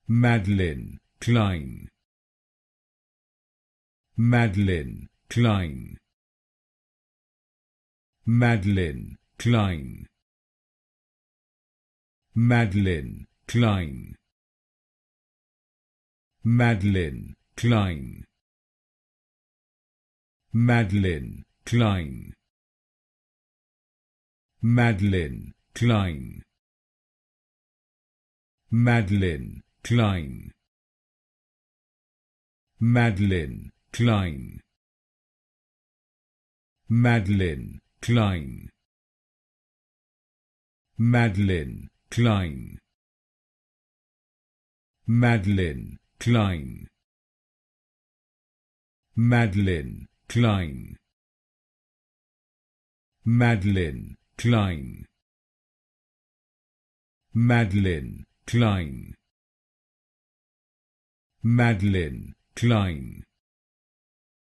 Madelyn Cline. Madelyn Cline. Madelyn Cline. Madelyn Cline. Madelyn Cline. Madelyn Cline. Madelyn Cline. Madelyn Cline. Madelyn Cline. Madelyn Cline. Madelyn Cline. Madelyn Cline. Madelyn Cline. Madelyn Cline. Madelyn Cline. Madelyn Cline.